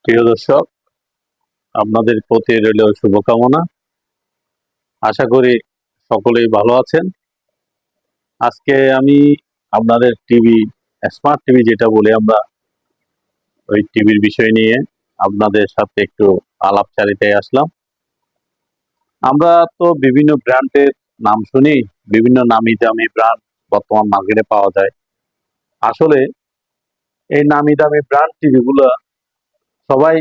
প্রিয় দর্শক, আপনাদের প্রতি রইল শুভকামনা। আশা করি সকলেই ভালো আছেন। আজকে আমি আপনাদের টিভি, স্মার্ট টিভি যেটা বলি আমরা, ওই টিভির বিষয় নিয়ে আপনাদের সাথে একটু আলাপচারিতায় আসলাম। আমরা তো বিভিন্ন ব্র্যান্ডের নাম শুনি, বিভিন্ন নামি দামি ব্র্যান্ড বর্তমান মার্কেটে পাওয়া যায়। আসলে এই নামি দামি ব্র্যান্ড টিভিগুলো সবাই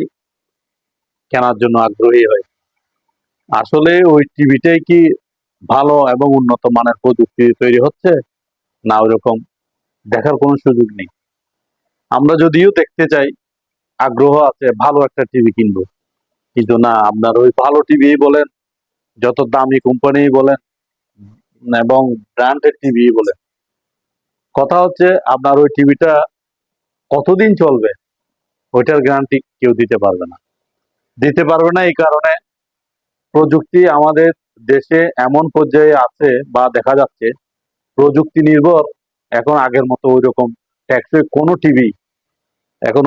কেনার জন্য আগ্রহী হয়। আসলে ওই টিভিটাই কি ভালো এবং উন্নত মানের প্রযুক্তি তৈরি হচ্ছে, না ওইরকম দেখার কোনো সুযোগ নেই। আমরা যদিও দেখতে চাই, আগ্রহ আছে ভালো একটা টিভি কিনবো, কিন্তু না, আপনার ওই ভালো টিভি বলেন, যত দামি কোম্পানি বলেন এবং ব্র্যান্ডেড টিভি বলেন, কথা হচ্ছে আপনার ওই টিভিটা কতদিন চলবে ওইটার গ্যারান্টি কেউ দিতে পারবে না। এই কারণে প্রযুক্তি আমাদের দেশে এমন পর্যায়ে আছে বা দেখা যাচ্ছে প্রযুক্তি নির্ভর। এখন আগের মতো ওই রকম টেকসই কোনো টিভি এখন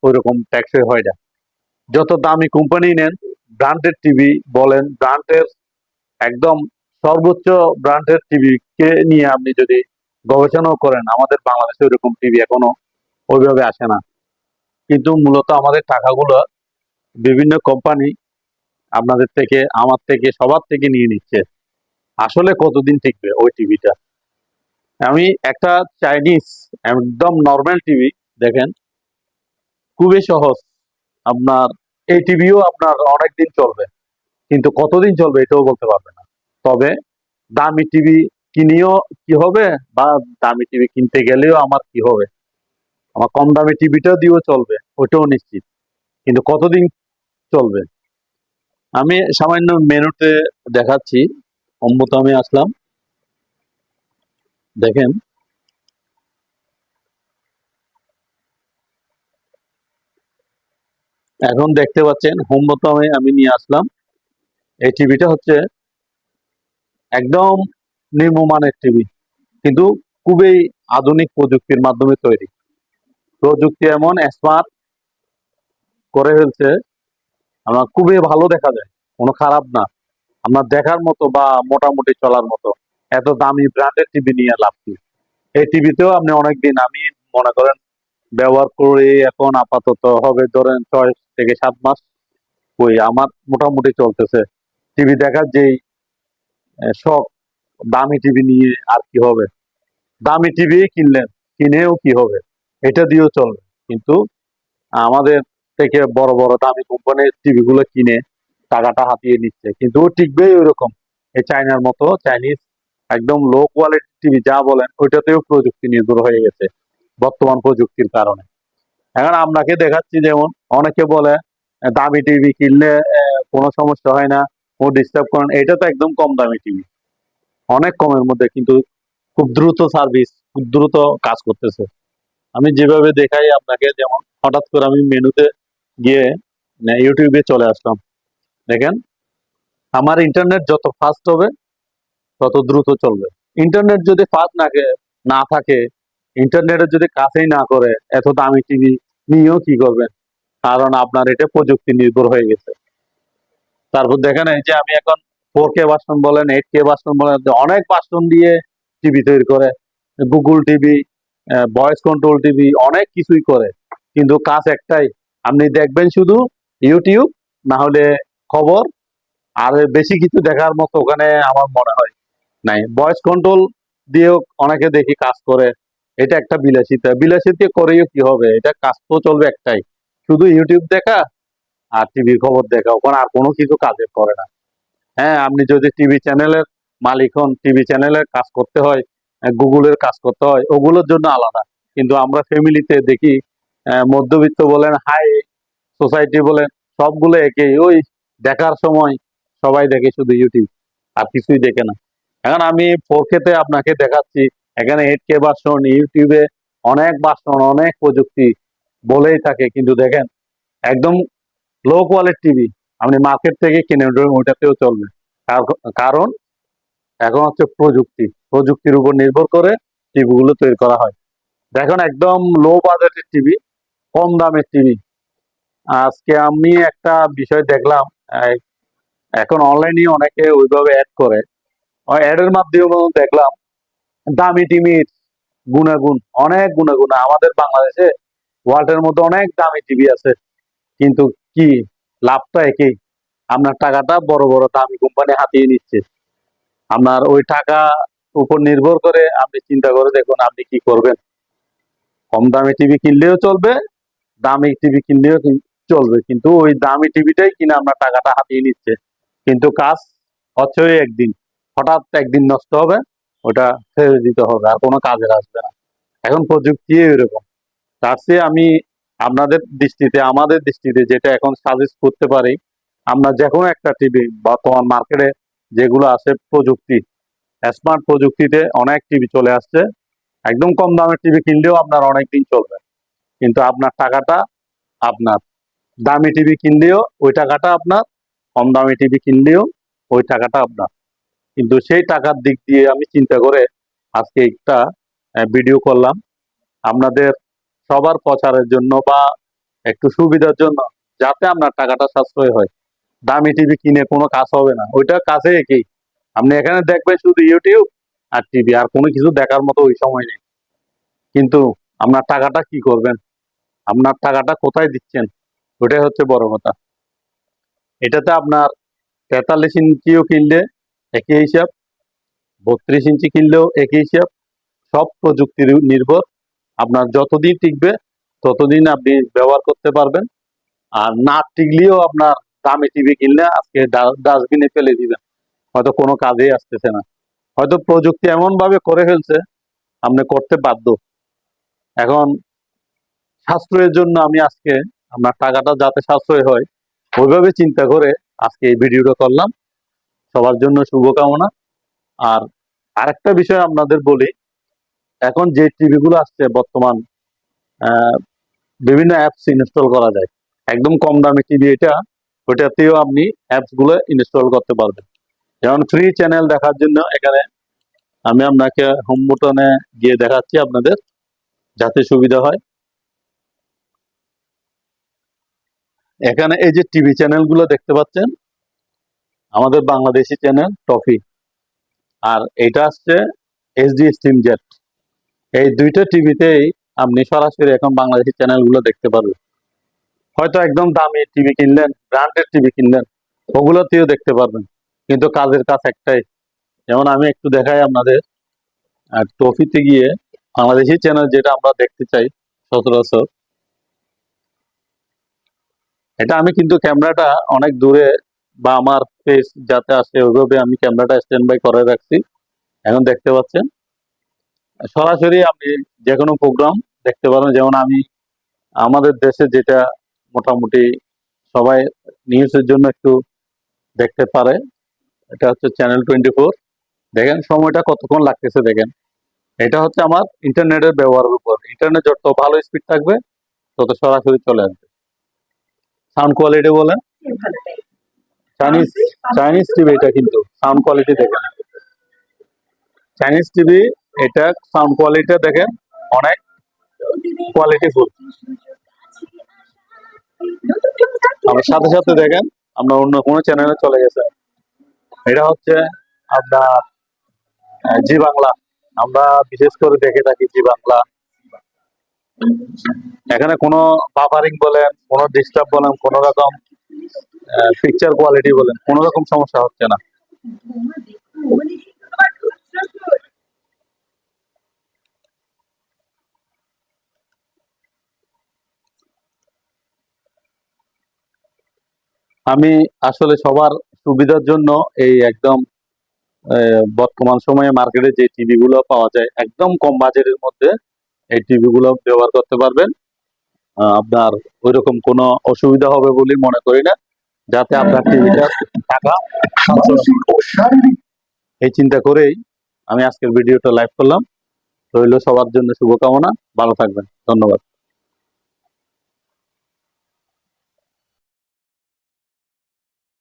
ওইরকম টেকসই হয় না। যত দামি কোম্পানি নেন, ব্র্যান্ডেড টিভি বলেন, ব্র্যান্ডের একদম সর্বোচ্চ ব্র্যান্ডের টিভি কে নিয়ে আপনি যদি গবেষণাও করেন, আমাদের বাংলাদেশে ওইরকম টিভি এখনো ওইভাবে আসে না। কিন্তু মূলত আমাদের টাকাগুলো বিভিন্ন কোম্পানি আপনাদের থেকে, আমার থেকে, সবার থেকে নিয়ে নিচ্ছে। আসলে কতদিন টিকবে ওই টিভিটা? আমি একটা চাইনিজ একদম নর্মাল টিভি দেখেন, খুবই সহজ। আপনার এই টিভিও আপনার অনেক দিন চলবে, কিন্তু কতদিন চলবে এটাও বলতে পারবে না। তবে দামি টিভি কিনেও কি হবে, বা দামি টিভি কিনতে গেলেও আমার কি হবে, আমার কম দামি টিভিটাও দিয়েও চলবে, ওটাও নিশ্চিত, কিন্তু কতদিন চলবে। আমি সামান্য মেনুতে দেখাচ্ছি। সম্ভবত আমি আসলাম, দেখেন এখন দেখতে পাচ্ছেন হোম বোতামে আমি নিয়ে আসলাম। এই টিভিটা হচ্ছে একদম নিম্নমানের টিভি, কিন্তু খুবই আধুনিক প্রযুক্তির মাধ্যমে তৈরি। প্রযুক্তি এমন স্মার্ট করে ফেলছে, আমার খুবই ভালো দেখা যায়, কোনো খারাপ না, আপনার দেখার মতো বা মোটামুটি চলার মতো। এত দামি ব্র্যান্ডের টিভি নিয়ে লাভ কি? এই টিভিতেও আপনি অনেকদিন, আমি মনে করেন ব্যবহার করে এখন আপাতত হবে ধরেন 6 থেকে 7 মাস, ওই আমার মোটামুটি চলতেছে। টিভি দেখার যেই শখ, দামি টিভি নিয়ে আর কি হবে? দামি টিভি কিনলেন, কিনেও কি হবে? এটা দিয়েও চলবে, কিন্তু আমাদের থেকে বড় বড় দামি কোম্পানির টিভি গুলো কিনে টাকাটা হাতিয়ে নিচ্ছে, কিন্তু ও টিকবেই ওইরকম। এই চাইনার মতো চাইনিজ একদম লো কোয়ালিটি টিভি যা বলেন, ওইটাতেও প্রযুক্তি নির্ভর হয়ে গেছে বর্তমান প্রযুক্তির কারণে। এখন আপনাকে দেখাচ্ছি, যেমন অনেকে বলে দামি টিভি কিনলে কোনো সমস্যা হয় না, ও ডিস্টার্ব করেন। এটা তো একদম কম দামি টিভি, অনেক কমের মধ্যে, কিন্তু খুব দ্রুত সার্ভিস, খুব দ্রুত কাজ করতেছে। আমি যেভাবে দেখাই আপনাকে, যেমন হঠাৎ করে আমি মেনুতে গিয়ে ইউটিউবে চলে আসলাম, দেখেন আমার ইন্টারনেট যত ফাস্ট হবে তত দ্রুত চলবে। ইন্টারনেট যদি ফাস্ট না থাকে, ইন্টারনেটের যদি কাছেই না করে, এত দামি টিভি নিয়েও কি করবেন? কারণ আপনার এটা প্রযুক্তি নির্ভর হয়ে গেছে। তারপর দেখেন এই যে আমি এখন 4K ভার্সন বলেন, 8K ভার্সন বলেন, অনেক ভার্সন দিয়ে টিভি তৈরি করে। Google TV, voice control TV, অনেক কিছুই করে, কিন্তু কাজ একটাই, আপনি দেখবেন শুধু ইউটিউব, না হলে খবর। আর বেশি কিছু দেখার মতো ওখানে আমার মনে হয় নাই। ভয়েস কন্ট্রোল দিয়েও অনেকে দেখি কাজ করে, এটা একটা বিলাসিতা। বিলাসিতা করেও কি হবে? এটা কাজ তো চলবে একটাই, শুধু ইউটিউব দেখা আর টিভির খবর দেখা, ওখানে আর কোনো কিছু কাজে করে না। হ্যাঁ, আপনি যদি টিভি চ্যানেলের মালিক হন, টিভি চ্যানেলের কাজ করতে হয়, গুগলের কাজ করতে হয়, ওগুলোর জন্য আলাদা। কিন্তু আমরা ফ্যামিলিতে দেখি, মধ্যবিত্ত বলেন, হাই সোসাইটি বলেন, সবগুলো একই। ওই দেখার সময় সবাই দেখে শুধু ইউটিউব, আর কিছুই দেখে না। এখন আমি 4K তে আপনাকে দেখাচ্ছি, এখানে 8K ভার্সন, ইউটিউবে অনেক ভার্সন, অনেক প্রযুক্তি বলেই থাকে, কিন্তু দেখেন একদম লো কোয়ালিটি টিভি আপনি মার্কেট থেকে কিনে ওইটাতেও চলবে। কারণ এখন হচ্ছে প্রযুক্তির উপর নির্ভর করে টিভি গুলো তৈরি করা হয়। দেখুন একদম লো বাজেটের টিভি, কম দামের টিভি, আজকে আমি একটা বিষয় দেখলাম, আহ, এখন অনলাইনে অনেকে ওইভাবে অ্যাড করে। অ্যাড এর মাধ্যমে দেখলাম দামি টিভির গুণাগুণ, অনেক গুণাগুণ আমাদের বাংলাদেশে ওয়ার্ল্ডের মধ্যে অনেক দামি টিভি আছে, কিন্তু কি লাভটা একই। আপনার টাকাটা বড় বড় দামি কোম্পানি হাতিয়ে নিচ্ছে। আপনার ওই টাকা উপর নির্ভর করে আপনি চিন্তা করে দেখুন আপনি কি করবেন। কম দামি টিভি কিনলেও চলবে, দামি টিভি কিনলেও চলবে, কিন্তু ওই দামি টিভিটাই কিনে আপনার টাকাটা হাতিয়ে নিচ্ছে। কিন্তু কাজ হচ্ছে ওই একদিন, হঠাৎ একদিন নষ্ট হবে, ওটা ছেড়ে দিতে হবে, আর কোনো কাজের আসবে না। এখন প্রযুক্তি এরকম। তার চেয়ে আমি আপনাদের দৃষ্টিতে, আমাদের দৃষ্টিতে যেটা এখন সাজেস্ট করতে পারি, আমরা যে কোনো একটা টিভি বর্তমান মার্কেটে যেগুলো আছে প্রযুক্তি, স্মার্ট প্রযুক্তিতে অনেক টিভি চলে আসছে। একদম কম দামের টিভি কিনলেও আপনার অনেক দিন চলবে, কিন্তু আপনার টাকাটা আপনার। দামি টিভি কিনলেও ওই টাকাটা আপনার, কম দামি টিভি কিনলেও ওই টাকাটা আপনার। কিন্তু সেই টাকার দিক দিয়ে আমি চিন্তা করে আজকে একটা ভিডিও করলাম আপনাদের সবার প্রচারের জন্য বা একটু সুবিধার জন্য, যাতে আপনার টাকাটা সাশ্রয় হয়। দামি টিভি কিনে কোনো কাজ হবে না, ওইটা কাছে একই। আপনি এখানে দেখবেন শুধু ইউটিউব আর টিভি, আর কোনো কিছু দেখার মতো ওই সময় নেই। কিন্তু আপনার টাকাটা কি করবেন, আপনার টাকাটা কোথায় দিচ্ছেন, ওটাই হচ্ছে বড় কথা। এটাতে আপনার 43 ইঞ্চিও কিনলে একই হিসাব, 32 ইঞ্চি কিনলেও একই হিসাব। সব প্রযুক্তির নির্ভর। আপনার যতদিন টিকবে ততদিন আপনি ব্যবহার করতে পারবেন। আর না টিকলেও আপনার দামি টিভি কিনলে আজকে ডাস্টবিনে ফেলে দিবেন, হয়তো কোনো কাজেই আসতেছে না। হয়তো প্রযুক্তি এমন ভাবে করে ফেলছে আপনি করতে বাধ্য। এখন সাশ্রয়ের জন্য আমি আজকে আপনার টাকাটা যাতে সাশ্রয় হয় ওইভাবে চিন্তা করে আজকে এই ভিডিওটা করলাম। সবার জন্য শুভকামনা। আর আরেকটা বিষয় আপনাদের বলি, এখন যে টিভি গুলো আসছে বর্তমান, আহ, বিভিন্ন অ্যাপস ইনস্টল করা যায়। একদম কম দামি টিভি এটা, ওটাতেও আপনি অ্যাপস গুলো ইনস্টল করতে পারবেন। যেমন ফ্রি চ্যানেল দেখার জন্য এখানে আমি আপনাকে হোম বুটনে গিয়ে দেখাচ্ছি আপনাদের, যাতে সুবিধা হয়। এখানে এই যে টিভি চ্যানেল গুলো দেখতে পাচ্ছেন, আমাদের বাংলাদেশি চ্যানেল টফি, আর এটা আসছে এইচডি স্ট্রিম জেট। এই দুইটা টিভিতেই আপনি সরাসরি এখন বাংলাদেশি চ্যানেল গুলো দেখতে পারবেন। হয়তো একদম দামি টিভি কিনলেন, ব্র্যান্ডেড টিভি কিনলেন, ওগুলোতেও দেখতে পারবেন, কিন্তু কাজের কাজ একটাই। যেমন আমি একটু দেখাই আপনাদের, টফিতে গিয়ে বাংলাদেশি চ্যানেল যেটা আমরা দেখতে চাই সচরাচর, এটা আমি কিন্তু ক্যামেরাটা অনেক দূরে বা আমার ফেস যাতে আসে ওইভাবে আমি ক্যামেরাটা স্ট্যান্ড বাই করে রাখছি। এখন দেখতে পাচ্ছেন সরাসরি আপনি যে কোনো প্রোগ্রাম দেখতে পারেন। যেমন আমি আমাদের দেশে যেটা মোটামুটি সবাই নিউজের জন্য একটু দেখতে পারে, এটা হচ্ছে চ্যানেল 24। দেখেন সময়টা কতক্ষণ লাগতেছে, দেখেন। এটা হচ্ছে আমার ইন্টারনেটের ব্যবহারের উপর। ইন্টারনেট যত ভালো স্পিড থাকবে তত সরাসরি চলে আসবে। সাউন্ড কোয়ালিটি বলেন, চাইনিজ চাইনিজ টিভি এটা, কিন্তু সাউন্ড কোয়ালিটি দেখেন। চাইনিজ টিভি, এটা সাউন্ড কোয়ালিটি দেখেন অনেক কোয়ালিটিফুল। আমার সাথে সাথে দেখেন আমরা অন্য কোনো চ্যানেলে চলে গেছে। এটা হচ্ছে আপনার জি বাংলা, আমরা বিশেষ করে দেখে থাকি জি বাংলা। এখানে কোনো বাফারিং বলেন, কোনো ডিস্টার্ব বলেন, কোনো রকম পিকচার কোয়ালিটি বলেন, কোনো রকম সমস্যা হচ্ছে না। আমি আসলে সবার সুবিধার জন্য এই একদম বর্তমান সময়ে মার্কেটে যে টিভি গুলো পাওয়া যায় একদম কম বাজেটের মধ্যে, এই টিভি গুলো ব্যবহার করতে পারবেন। আপনার ওইরকম কোনো অসুবিধা হবে বলে মনে করি না, যাতে আপনার টিভিটার টাকা এই চিন্তা করেই আমি আজকের ভিডিওটা লাইভ করলাম। রইল সবার জন্য শুভকামনা, ভালো থাকবেন, ধন্যবাদ।